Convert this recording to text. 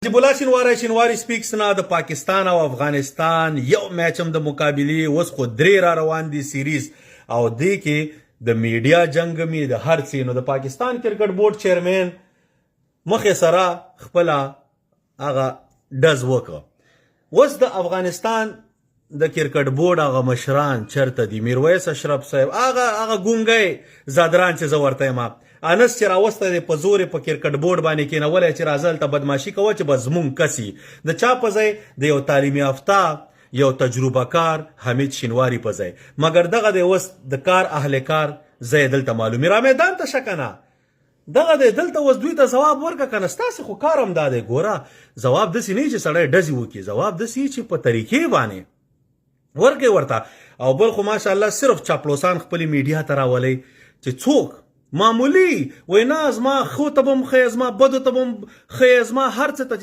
نجیب الله شینواری سپیکس نه د پاکستان او افغانستان یو میچ هم د مقابلې اوس خو درې را روان دي سیریز او دې کې د میډیا جنگ می د هر څه نو د پاکستان کرکټ بورډ چیرمن مخې سره خپل هغه ډز وکړه اوس د افغانستان د کرکټ بورډ هغه مشران چرته دي میرویس اشرف صاحب هغه ګونګی زادران چې زه ورته یم انس چې راوسته دی په زور په کرکټ بورډ باندې کېنولی چې راځه هلته بدماشي کوه چې به زمونږ کسي د چا په ځای د یو تعلیم یافته یو تجربه کار حمید شینواري په ځای مګر دغه دی اوس د کار اهل کار ځای دلته معلومي را میدان ته شه که نه دغه دی دلته اوس دوی ته ځواب ورکړه که نه ستاسې خو کار هم دا دی ګوره ځواب داسې نه چې سړی ډزې وکړي ځواب داسې چې په طریقې باندې ورکړئ ورته او بل خو ماشاءالله صرف چاپلوسان خپلې میډیا ته راولئ چې څوک معمولی وای نه زما خو ته به م ښیې زما بدو ته به م ښیې زما هر څه ته